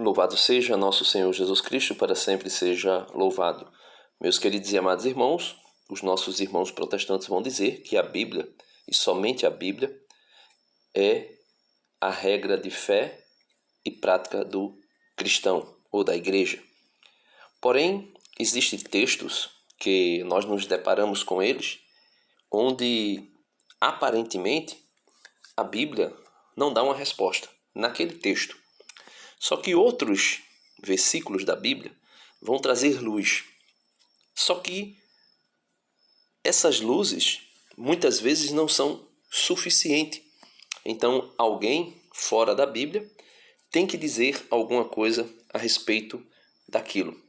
Louvado seja nosso Senhor Jesus Cristo, para sempre seja louvado. Meus queridos e amados irmãos, os nossos irmãos protestantes vão dizer que a Bíblia, e somente a Bíblia, é a regra de fé e prática do cristão ou da igreja. Porém, existem textos que nós nos deparamos com eles, onde aparentemente a Bíblia não dá uma resposta naquele texto. Só que outros versículos da Bíblia vão trazer luz. Só que essas luzes muitas vezes não são suficientes. Então alguém fora da Bíblia tem que dizer alguma coisa a respeito daquilo.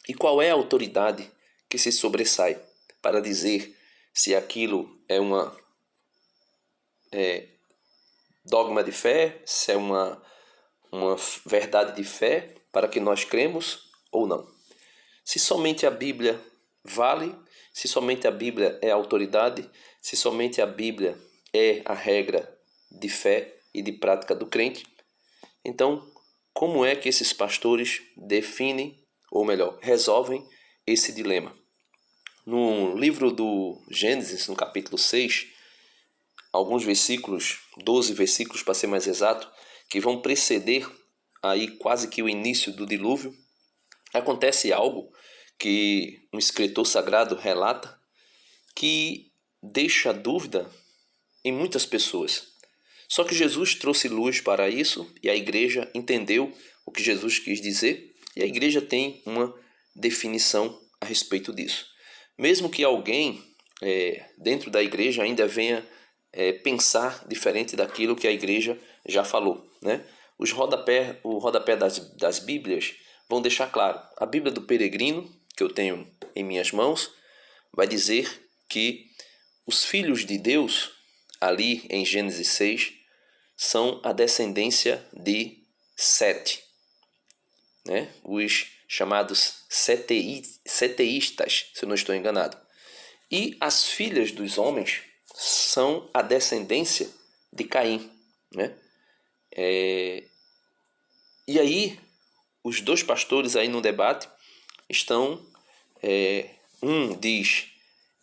E qual é a autoridade que se sobressai para dizer se aquilo é uma dogma de fé, se é uma verdade de fé para que nós cremos ou não? Se somente a Bíblia vale, se somente a Bíblia é a autoridade, se somente a Bíblia é a regra de fé e de prática do crente, então como é que esses pastores definem, ou melhor, resolvem esse dilema? No livro do Gênesis, no capítulo 6, alguns versículos, 12 versículos para ser mais exato, que vão preceder aí quase que o início do dilúvio, acontece algo que um escritor sagrado relata que deixa dúvida em muitas pessoas. Só que Jesus trouxe luz para isso e a igreja entendeu o que Jesus quis dizer e a igreja tem uma definição a respeito disso. Mesmo que alguém dentro da igreja ainda venha pensar diferente daquilo que a igreja já falou, né? O rodapé das Bíblias vão deixar claro. A Bíblia do Peregrino, que eu tenho em minhas mãos, vai dizer que os filhos de Deus, ali em Gênesis 6, são a descendência de Sete, né? Os chamados seteístas, se eu não estou enganado. E as filhas dos homens são a descendência de Caim, né? E aí, os dois pastores aí no debate estão... um diz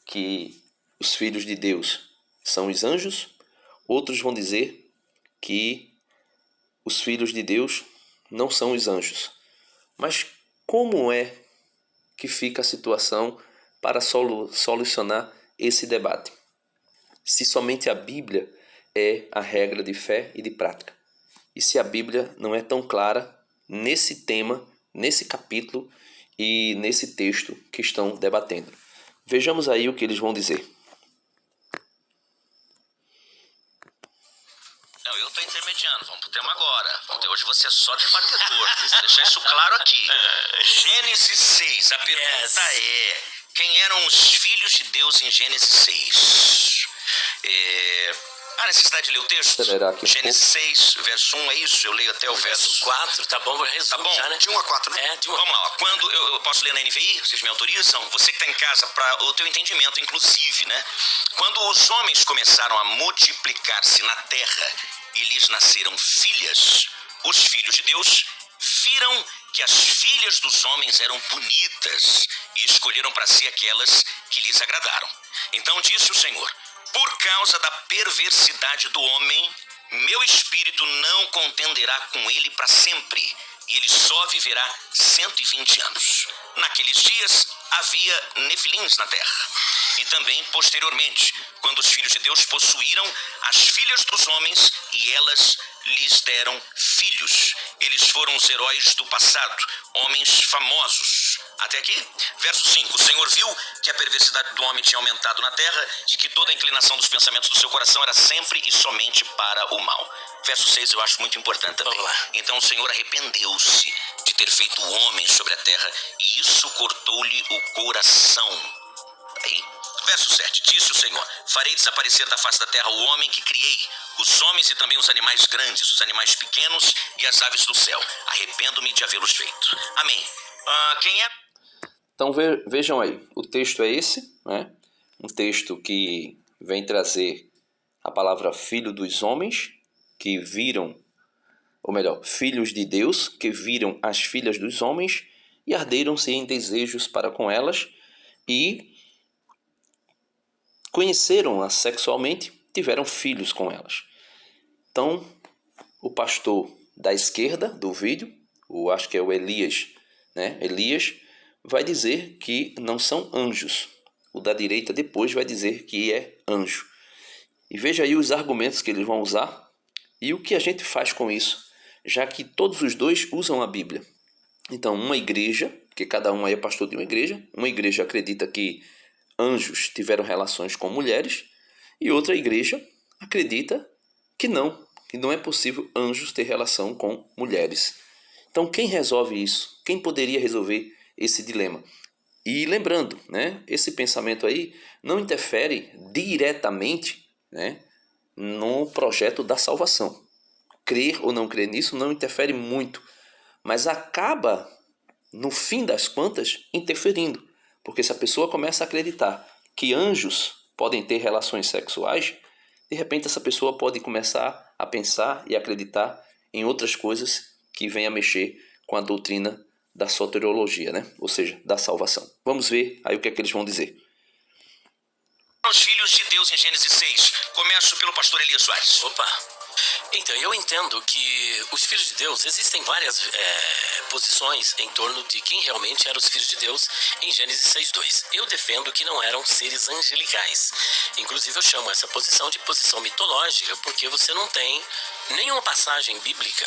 que os filhos de Deus são os anjos, outros vão dizer que os filhos de Deus não são os anjos. Mas como é que fica a situação para solucionar esse debate? Se somente a Bíblia é a regra de fé e de prática. E se a Bíblia não é tão clara nesse tema, nesse capítulo e nesse texto que estão debatendo. Vejamos aí o que eles vão dizer. Não, eu estou intermediando, vamos pro tema agora. Hoje você é só debatedor, preciso deixar isso claro aqui. Gênesis 6, a pergunta é: quem eram os filhos de Deus em Gênesis 6? Há necessidade de ler o texto? Gênesis 6, verso 1, é isso? Eu leio até o verso 4, tá bom, tá bom? Já, né? De 1 a 4, né? Vamos lá, ó. Quando eu posso ler na NVI, vocês me autorizam? Você que está em casa, para o teu entendimento, inclusive, né? Quando os homens começaram a multiplicar-se na terra e lhes nasceram filhas, os filhos de Deus viram que as filhas dos homens eram bonitas e escolheram para si aquelas que lhes agradaram. Então disse o Senhor: por causa da perversidade do homem, meu espírito não contenderá com ele para sempre, e ele só viverá 120 anos. Naqueles dias havia nefilins na terra. E também, posteriormente, quando os filhos de Deus possuíram as filhas dos homens e elas lhes deram filhos. Eles foram os heróis do passado, homens famosos. Até aqui, verso 5. O Senhor viu que a perversidade do homem tinha aumentado na terra e que toda a inclinação dos pensamentos do seu coração era sempre e somente para o mal. Verso 6 eu acho muito importante também. Vamos lá. Então o Senhor arrependeu-se de ter feito o homem sobre a terra e isso cortou-lhe o coração. Aí, verso 7, disse o Senhor: farei desaparecer da face da terra o homem que criei, os homens e também os animais grandes, os animais pequenos e as aves do céu. Arrependo-me de havê-los feito. Amém. Quem é? Então vejam aí, o texto é esse, né? Um texto que vem trazer a palavra filho dos homens, que viram ou melhor, filhos de Deus, que viram as filhas dos homens e arderam-se em desejos para com elas e conheceram-as sexualmente, tiveram filhos com elas. Então, o pastor da esquerda do vídeo, acho que é o Elias, né? Elias vai dizer que não são anjos. O da direita depois vai dizer que é anjo. E veja aí os argumentos que eles vão usar e o que a gente faz com isso, já que todos os dois usam a Bíblia. Então, uma igreja, que cada um aí é pastor de uma igreja acredita que anjos tiveram relações com mulheres, e outra igreja acredita que não é possível anjos ter relação com mulheres. Então, quem resolve isso? Quem poderia resolver esse dilema? E lembrando, né, esse pensamento aí não interfere diretamente, né, no projeto da salvação. Crer ou não crer nisso não interfere muito, mas acaba, no fim das contas, interferindo. Porque se a pessoa começa a acreditar que anjos podem ter relações sexuais, de repente essa pessoa pode começar a pensar e acreditar em outras coisas que venham a mexer com a doutrina da soteriologia, né? Ou seja, da salvação. Vamos ver aí o que é que eles vão dizer. Os filhos de Deus em Gênesis 6. Começo pelo pastor Elias Soares. Opa! Então, eu entendo que os filhos de Deus, existem várias posições em torno de quem realmente eram os filhos de Deus em Gênesis 6:2. Eu defendo que não eram seres angelicais. Inclusive, eu chamo essa posição de posição mitológica, porque você não tem nenhuma passagem bíblica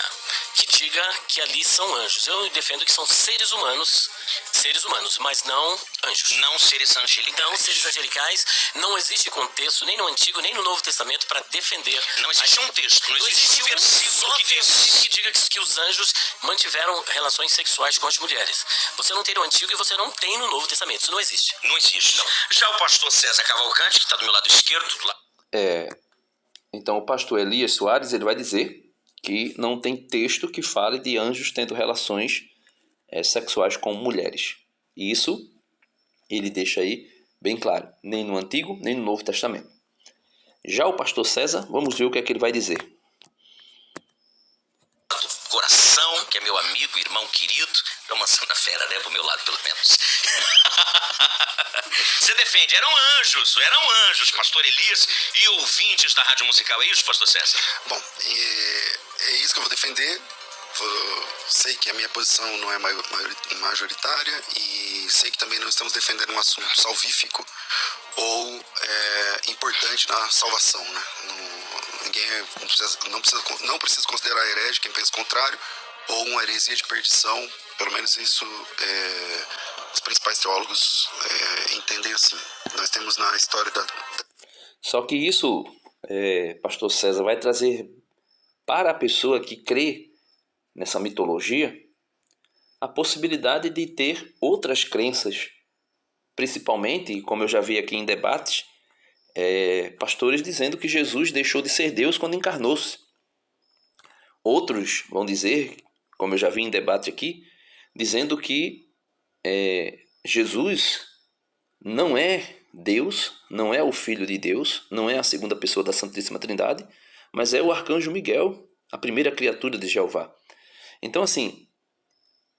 que diga que ali são anjos. Eu defendo que são seres humanos, mas não anjos. Não seres angelicais. Não seres angelicais. Não existe contexto, nem no Antigo, nem no Novo Testamento, para defender. Não existe um texto, não existe um versículo que diz que diga que os anjos mantiveram relações sexuais com as mulheres. Você não tem no Antigo e você não tem no Novo Testamento. Isso não existe. Não existe. Não. Já o pastor César Cavalcante, que está do meu lado esquerdo... Então o pastor Elias Soares ele vai dizer que não tem texto que fale de anjos tendo relações sexuais com mulheres. E isso ele deixa aí bem claro, nem no Antigo, nem no Novo Testamento. Já o pastor César, vamos ver o que é que ele vai dizer. Coração, que é meu amigo, irmão querido, é uma santa fera, né? Pro meu lado, pelo menos. Você defende, eram anjos, pastor Elias e ouvintes da Rádio Musical, é isso, pastor César? Bom, é isso que eu vou defender. Sei que a minha posição não é majoritária e sei que também não estamos defendendo um assunto salvífico ou importante na salvação, né? Não precisa considerar herege quem pensa o contrário ou uma heresia de perdição. Pelo menos isso os principais teólogos entendem assim. Nós temos na história Só que isso, pastor César, vai trazer para a pessoa que crê nessa mitologia a possibilidade de ter outras crenças, principalmente, como eu já vi aqui em debates, pastores dizendo que Jesus deixou de ser Deus quando encarnou-se. Outros vão dizer, como eu já vi em debate aqui, dizendo que Jesus não é Deus, não é o Filho de Deus, não é a segunda pessoa da Santíssima Trindade, mas é o arcanjo Miguel, a primeira criatura de Jeová. Então, assim,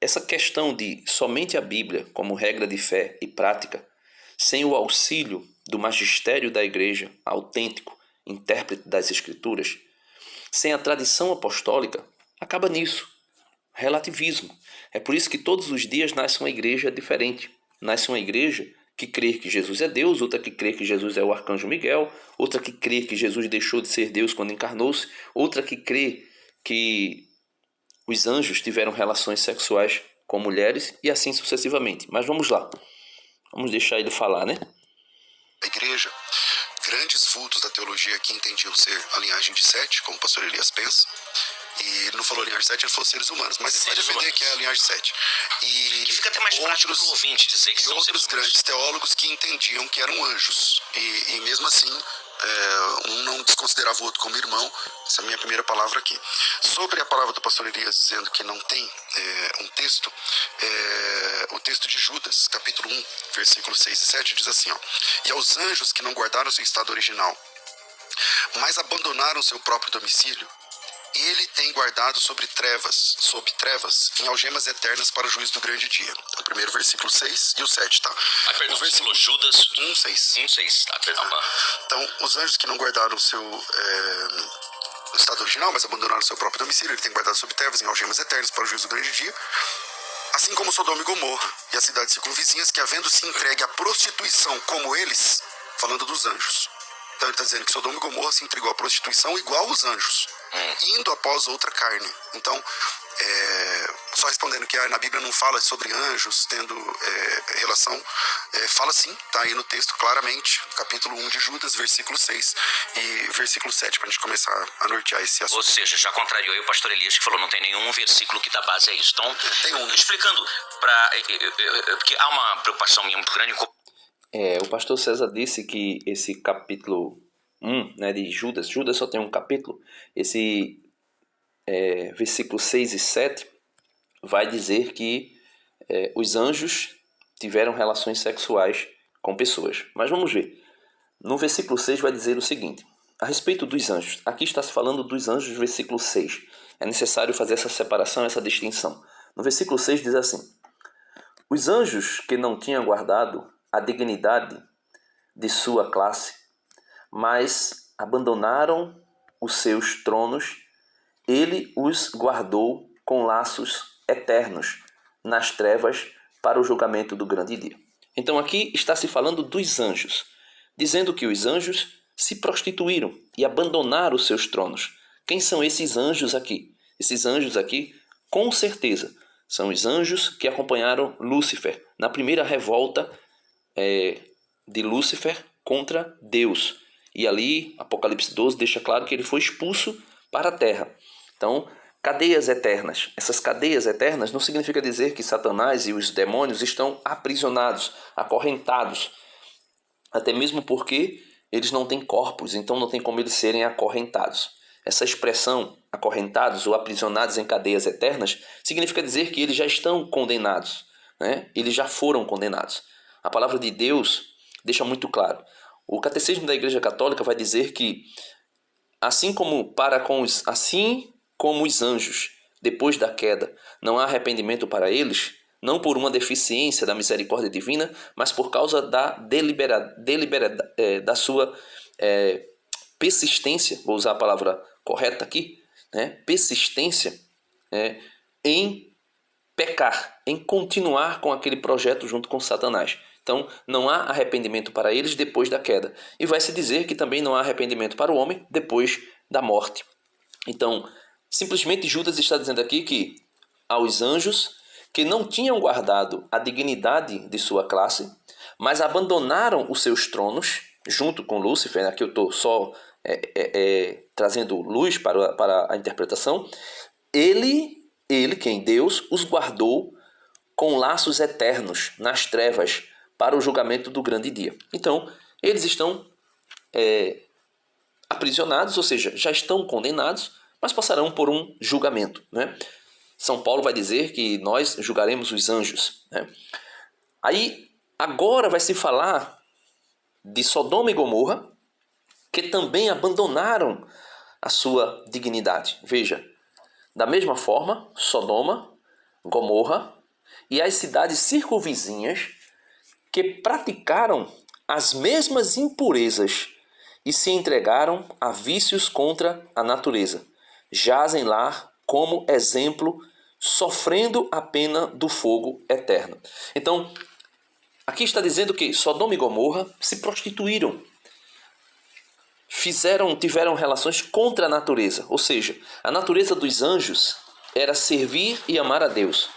essa questão de somente a Bíblia como regra de fé e prática, sem o auxílio do magistério da igreja autêntico, intérprete das Escrituras, sem a tradição apostólica, acaba nisso, relativismo. É por isso que todos os dias nasce uma igreja diferente. Nasce uma igreja que crê que Jesus é Deus, outra que crê que Jesus é o arcanjo Miguel, outra que crê que Jesus deixou de ser Deus quando encarnou-se, outra que crê que os anjos tiveram relações sexuais com mulheres e assim sucessivamente. Mas vamos lá. Vamos deixar ele falar, né? A igreja, grandes vultos da teologia que entendiam ser a linhagem de Sete, como o pastor Elias pensa. E ele não falou linhagem de Sete, ele falou seres humanos. Mas ele vai defender que é a linhagem de Sete. E fica até mais prático para o ouvinte dizer que são outros grandes teólogos que entendiam que eram anjos. E mesmo assim, um não desconsiderava o outro como irmão. Essa é a minha primeira palavra aqui. Sobre a palavra do pastor Elias dizendo que não tem um texto, o texto de Judas, capítulo 1, versículos 6 e 7, diz assim, ó: E aos anjos que não guardaram seu estado original, mas abandonaram seu próprio domicílio, ele tem guardado sob trevas, em algemas eternas para o juízo do grande dia. O primeiro versículo 6 e o 7, tá? Ah, perdão, versículo Judas 1:6. 1:6, tá, perdão. Então, os anjos que não guardaram o seu estado original, mas abandonaram o seu próprio domicílio, ele tem guardado sob trevas, em algemas eternas para o juízo do grande dia. Assim como Sodoma e Gomorra e as cidades circunvizinhas, que havendo se entregue à prostituição como eles, falando dos anjos. Então ele está dizendo que Sodoma e Gomorra se entregou à prostituição igual os anjos, indo após outra carne. Então, só respondendo que na Bíblia não fala sobre anjos tendo relação, fala sim, está aí no texto claramente, capítulo 1 de Judas, versículo 6 e versículo 7, para a gente começar a nortear esse assunto. Ou seja, já contrariou aí o pastor Elias, que falou não tem nenhum versículo que dá base a isso. Então, Tem um. explicando, porque há uma preocupação minha muito grande com... O pastor César disse que esse capítulo 1, né, de Judas só tem um capítulo, esse versículo 6 e 7 vai dizer que os anjos tiveram relações sexuais com pessoas. Mas vamos ver. No versículo 6 vai dizer o seguinte, a respeito dos anjos. Aqui está se falando dos anjos, versículo 6. É necessário fazer essa separação, essa distinção. No versículo 6 diz assim, os anjos que não tinham guardado a dignidade de sua classe, mas abandonaram os seus tronos, ele os guardou com laços eternos nas trevas para o julgamento do grande dia. Então aqui está se falando dos anjos, dizendo que os anjos se prostituíram e abandonaram os seus tronos. Quem são esses anjos aqui? Esses anjos aqui, com certeza, são os anjos que acompanharam Lúcifer na primeira revolta de Lúcifer contra Deus. E ali, Apocalipse 12 deixa claro que ele foi expulso para a terra. Então, cadeias eternas. Essas cadeias eternas não significa dizer que Satanás e os demônios estão aprisionados, acorrentados. Até mesmo porque eles não têm corpos, então não tem como eles serem acorrentados. Essa expressão, acorrentados ou aprisionados em cadeias eternas, significa dizer que eles já estão condenados, né? Eles já foram condenados. A palavra de Deus deixa muito claro. O Catecismo da Igreja Católica vai dizer que, assim como os anjos, depois da queda, não há arrependimento para eles, não por uma deficiência da misericórdia divina, mas por causa da da sua persistência, vou usar a palavra correta aqui, né? Persistência em pecar, em continuar com aquele projeto junto com Satanás. Então, não há arrependimento para eles depois da queda. E vai se dizer que também não há arrependimento para o homem depois da morte. Então, simplesmente Judas está dizendo aqui que aos anjos que não tinham guardado a dignidade de sua classe, mas abandonaram os seus tronos, junto com Lúcifer, aqui eu estou só trazendo luz para a interpretação, ele, quem? Deus, os guardou com laços eternos nas trevas para o julgamento do grande dia. Então, eles estão aprisionados, ou seja, já estão condenados, mas passarão por um julgamento, né? São Paulo vai dizer que nós julgaremos os anjos, né? Aí, agora vai se falar de Sodoma e Gomorra, que também abandonaram a sua dignidade. Veja, da mesma forma, Sodoma, Gomorra e as cidades circunvizinhas que praticaram as mesmas impurezas e se entregaram a vícios contra a natureza, jazem lá como exemplo, sofrendo a pena do fogo eterno. Então, aqui está dizendo que Sodoma e Gomorra se prostituíram, tiveram relações contra a natureza, ou seja, a natureza dos anjos era servir e amar a Deus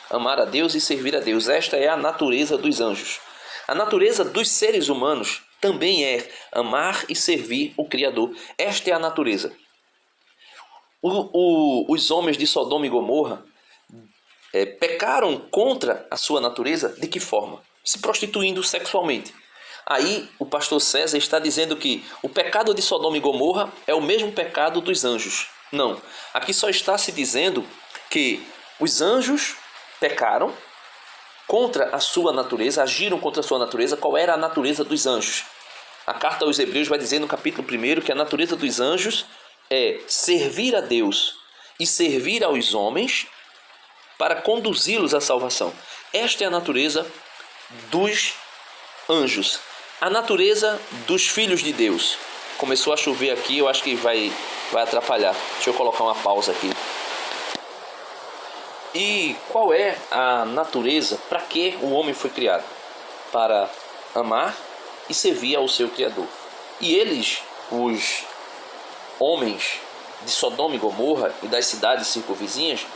e servir a Deus. Esta é a natureza dos anjos. A natureza dos seres humanos também é amar e servir o Criador. Esta é a natureza. Os homens de Sodoma e Gomorra pecaram contra a sua natureza de que forma? Se prostituindo sexualmente. Aí o pastor César está dizendo que o pecado de Sodoma e Gomorra é o mesmo pecado dos anjos. Não. Aqui só está se dizendo que os anjos pecaram contra a sua natureza, agiram contra a sua natureza. Qual era a natureza dos anjos? A carta aos Hebreus vai dizer no capítulo 1 que a natureza dos anjos é servir a Deus e servir aos homens para conduzi-los à salvação. Esta é a natureza dos anjos, a natureza dos filhos de Deus. Começou a chover aqui, eu acho que vai atrapalhar. Deixa eu colocar uma pausa aqui. E qual é a natureza? Para que o homem foi criado? Para amar e servir ao seu Criador. E eles, os homens de Sodoma e Gomorra e das cidades circunvizinhas,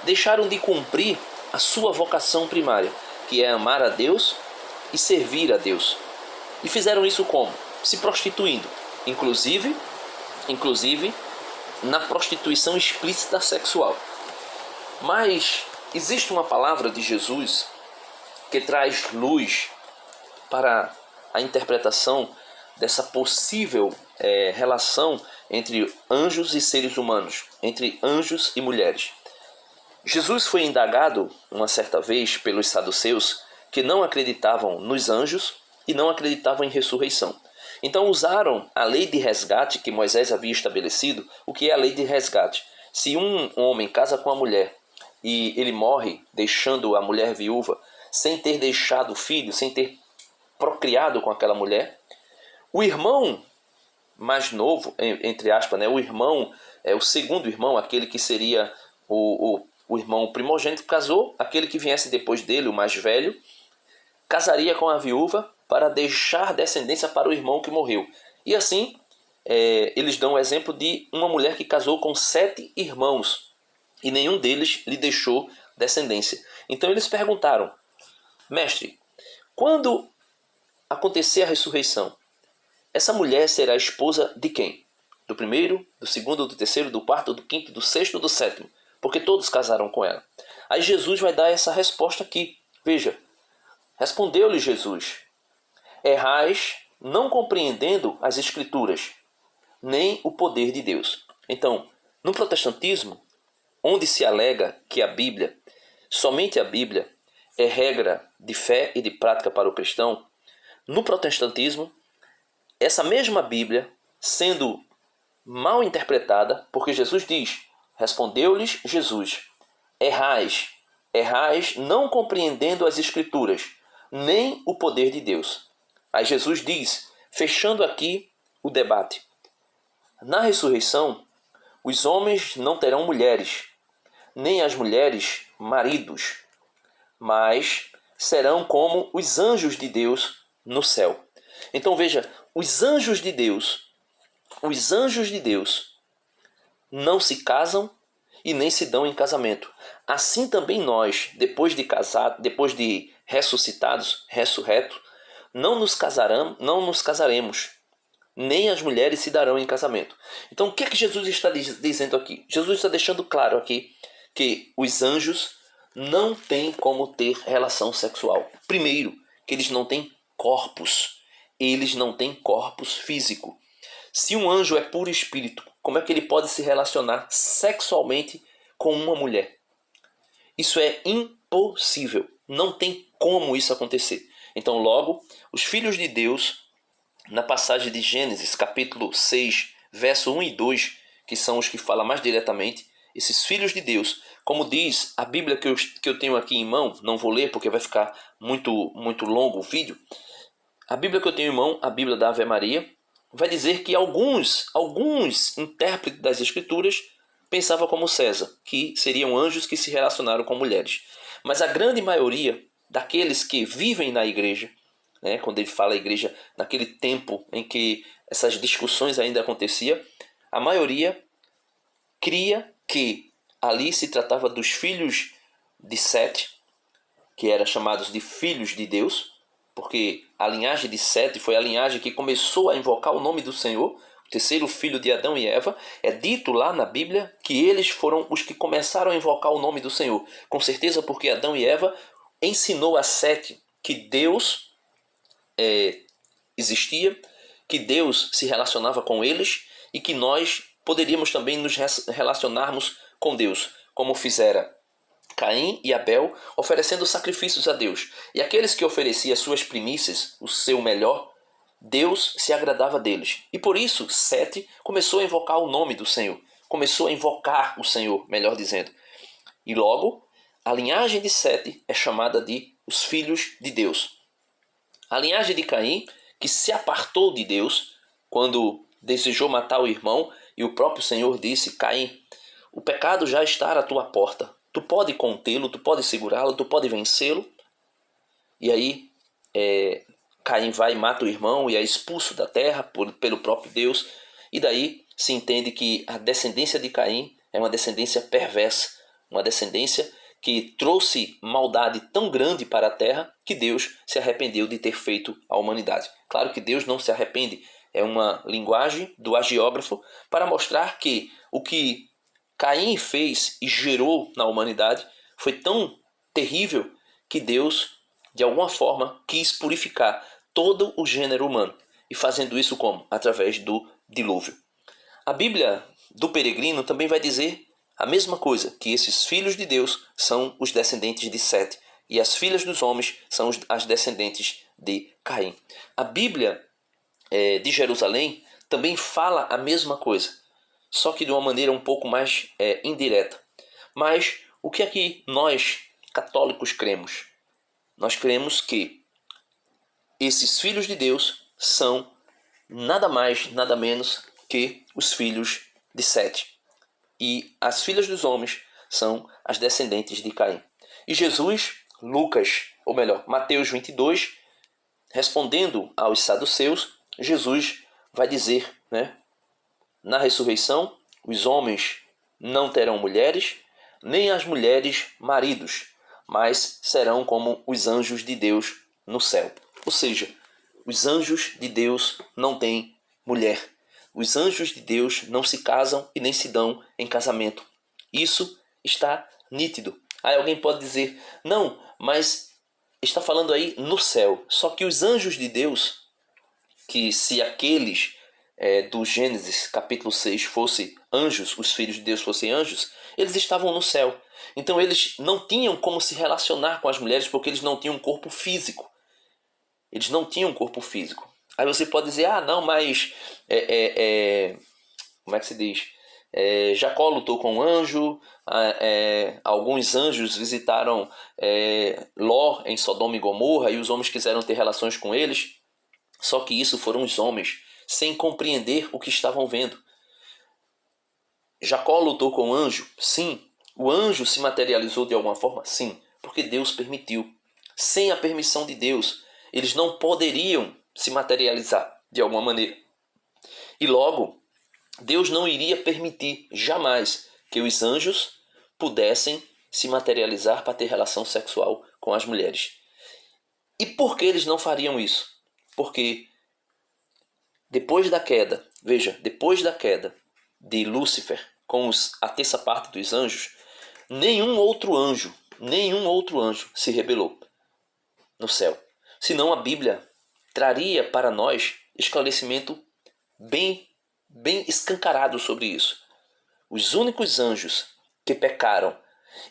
deixaram de cumprir a sua vocação primária, que é amar a Deus e servir a Deus. E fizeram isso como? Se prostituindo, inclusive na prostituição explícita sexual. Mas existe uma palavra de Jesus que traz luz para a interpretação dessa possível relação entre anjos e seres humanos, entre anjos e mulheres. Jesus foi indagado uma certa vez pelos saduceus que não acreditavam nos anjos e não acreditavam em ressurreição. Então usaram a lei de resgate que Moisés havia estabelecido. O que é a lei de resgate? Se um homem casa com uma mulher e ele morre deixando a mulher viúva sem ter deixado filho, sem ter procriado com aquela mulher, o irmão mais novo, entre aspas, o irmão, o segundo irmão, aquele que seria o irmão primogênito, casou, aquele que viesse depois dele, o mais velho, casaria com a viúva para deixar descendência para o irmão que morreu. E assim, eles dão o exemplo de uma mulher que casou com 7 irmãos e nenhum deles lhe deixou descendência. Então eles perguntaram: mestre, quando acontecer a ressurreição, essa mulher será esposa de quem? Do primeiro, do segundo, do terceiro, do quarto, do quinto, do sexto, do sétimo? Porque todos casaram com ela. Aí Jesus vai dar essa resposta aqui. Veja, respondeu-lhe Jesus: errais não compreendendo as Escrituras, nem o poder de Deus. Então, no protestantismo, onde se alega que a Bíblia, somente a Bíblia, é regra de fé e de prática para o cristão, no protestantismo, essa mesma Bíblia sendo mal interpretada, porque Jesus diz, respondeu-lhes Jesus: errais não compreendendo as Escrituras, nem o poder de Deus. Aí Jesus diz, fechando aqui o debate: na ressurreição, os homens não terão mulheres, nem as mulheres maridos, mas serão como os anjos de Deus no céu. Então veja, os anjos de Deus não se casam e nem se dão em casamento. Assim também nós, depois de ressuscitados, ressurretos, não nos casaremos, nem as mulheres se darão em casamento. Então o que é que Jesus está dizendo aqui? Jesus está deixando claro aqui que os anjos não têm como ter relação sexual. Primeiro, que eles não têm corpos. Eles não têm corpos físico. Se um anjo é puro espírito, como é que ele pode se relacionar sexualmente com uma mulher? Isso é impossível. Não tem como isso acontecer. Então, logo, os filhos de Deus, na passagem de Gênesis, capítulo 6, verso 1 e 2, que são os que falam mais diretamente, esses filhos de Deus, como diz a Bíblia que eu tenho aqui em mão, não vou ler porque vai ficar muito longo o vídeo. A Bíblia que eu tenho em mão, a Bíblia da Ave Maria, vai dizer que alguns intérpretes das Escrituras pensavam como César, que seriam anjos que se relacionaram com mulheres. Mas a grande maioria daqueles que vivem na igreja, quando ele fala igreja, naquele tempo em que essas discussões ainda aconteciam, a maioria cria que ali se tratava dos filhos de Sete, que eram chamados de filhos de Deus, porque a linhagem de Sete foi a linhagem que começou a invocar o nome do Senhor, o terceiro filho de Adão e Eva. É dito lá na Bíblia que eles foram os que começaram a invocar o nome do Senhor. Com certeza porque Adão e Eva ensinou a Sete que Deus existia, que Deus se relacionava com eles e que nós poderíamos também nos relacionarmos com Deus, como fizera Caim e Abel, oferecendo sacrifícios a Deus. E aqueles que ofereciam as suas primícias, o seu melhor, Deus se agradava deles. E por isso Sete começou a invocar o nome do Senhor. começou a invocar o Senhor, melhor dizendo. E logo, a linhagem de Sete é chamada de os filhos de Deus. A linhagem de Caim, que se apartou de Deus quando desejou matar o irmão, e o próprio Senhor disse: Caim, o pecado já está à tua porta. Tu pode contê-lo, tu pode segurá-lo, tu pode vencê-lo. E aí Caim vai e mata o irmão e é expulso da terra pelo próprio Deus. E daí se entende que a descendência de Caim é uma descendência perversa, uma descendência que trouxe maldade tão grande para a terra que Deus se arrependeu de ter feito a humanidade. Claro que Deus não se arrepende, é uma linguagem do agiógrafo para mostrar que o que Caim fez e gerou na humanidade foi tão terrível que Deus, de alguma forma, quis purificar todo o gênero humano. E fazendo isso como? Através do dilúvio. A Bíblia do Peregrino também vai dizer a mesma coisa, que esses filhos de Deus são os descendentes de Sete e as filhas dos homens são as descendentes de Caim. A Bíblia de Jerusalém também fala a mesma coisa, só que de uma maneira um pouco mais indireta. Mas o que é que nós, católicos, cremos? Nós cremos que esses filhos de Deus são nada mais, nada menos que os filhos de Sete. E as filhas dos homens são as descendentes de Caim. E Jesus, Mateus 22, respondendo aos saduceus, Jesus vai dizer, na ressurreição, os homens não terão mulheres, nem as mulheres maridos, mas serão como os anjos de Deus no céu. Ou seja, os anjos de Deus não têm mulher. Os anjos de Deus não se casam e nem se dão em casamento. Isso está nítido. Aí alguém pode dizer, não, mas está falando aí no céu. Só que os anjos de Deus, que se aqueles do Gênesis capítulo 6 fossem anjos, os filhos de Deus fossem anjos, eles estavam no céu. Então eles não tinham como se relacionar com as mulheres porque eles não tinham um corpo físico. Eles não tinham um corpo físico. Aí você pode dizer, não, mas como é que se diz? Jacó lutou com um anjo, alguns anjos visitaram Ló em Sodoma e Gomorra e os homens quiseram ter relações com eles. Só que isso foram os homens, sem compreender o que estavam vendo. Jacó lutou com um anjo? Sim. O anjo se materializou de alguma forma? Sim, porque Deus permitiu. Sem a permissão de Deus, eles não poderiam se materializar de alguma maneira. E logo, Deus não iria permitir jamais que os anjos pudessem se materializar para ter relação sexual com as mulheres. E por que eles não fariam isso? Porque depois da queda de Lúcifer com a terça parte dos anjos, nenhum outro anjo se rebelou no céu. Senão a Bíblia traria para nós esclarecimento bem escancarado sobre isso. Os únicos anjos que pecaram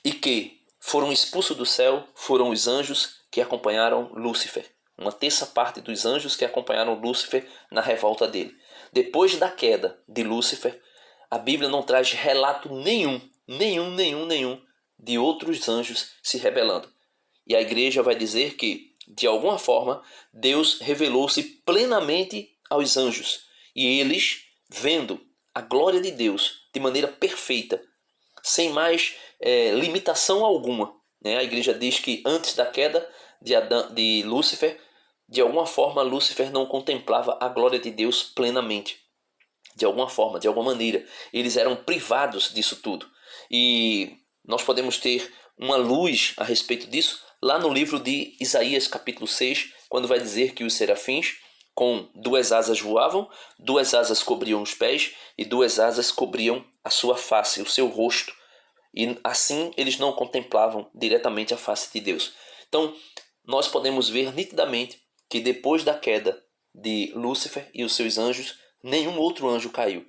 e que foram expulsos do céu foram os anjos que acompanharam Lúcifer. Uma terça parte dos anjos que acompanharam Lúcifer na revolta dele. Depois da queda de Lúcifer, a Bíblia não traz relato nenhum de outros anjos se rebelando. E a igreja vai dizer que, de alguma forma, Deus revelou-se plenamente aos anjos. E eles, vendo a glória de Deus de maneira perfeita, sem mais limitação alguma. A igreja diz que antes da queda de Lúcifer, de alguma forma Lúcifer não contemplava a glória de Deus plenamente. De alguma forma, de alguma maneira, eles eram privados disso tudo. E nós podemos ter uma luz a respeito disso lá no livro de Isaías capítulo 6, quando vai dizer que os serafins com 2 asas voavam, 2 asas cobriam os pés e 2 asas cobriam a sua face, o seu rosto. E assim eles não contemplavam diretamente a face de Deus. Então, nós podemos ver nitidamente que depois da queda de Lúcifer e os seus anjos, nenhum outro anjo caiu.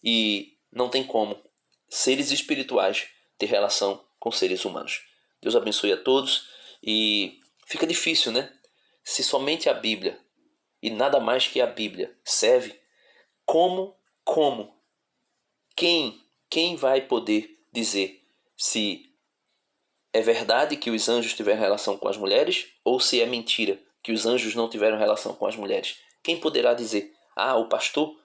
E não tem como seres espirituais ter relação com seres humanos. Deus abençoe a todos. E fica difícil, Se somente a Bíblia e nada mais que a Bíblia serve, quem quem vai poder dizer se é verdade que os anjos tiveram relação com as mulheres ou se é mentira que os anjos não tiveram relação com as mulheres? Quem poderá dizer? Ah, o pastor?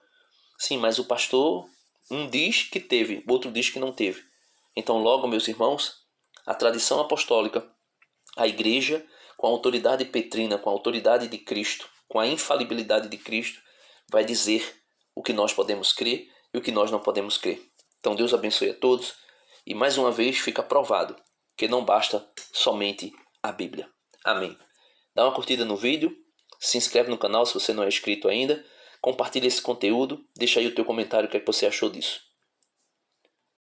Sim, mas o pastor, um diz que teve, o outro diz que não teve. Então, logo, meus irmãos, a tradição apostólica, a igreja, com a autoridade petrina, com a autoridade de Cristo, com a infalibilidade de Cristo, vai dizer o que nós podemos crer e o que nós não podemos crer. Então, Deus abençoe a todos e, mais uma vez, fica provado que não basta somente a Bíblia. Amém. Dá uma curtida no vídeo, se inscreve no canal se você não é inscrito ainda, compartilha esse conteúdo, deixa aí o teu comentário o que é que você achou disso.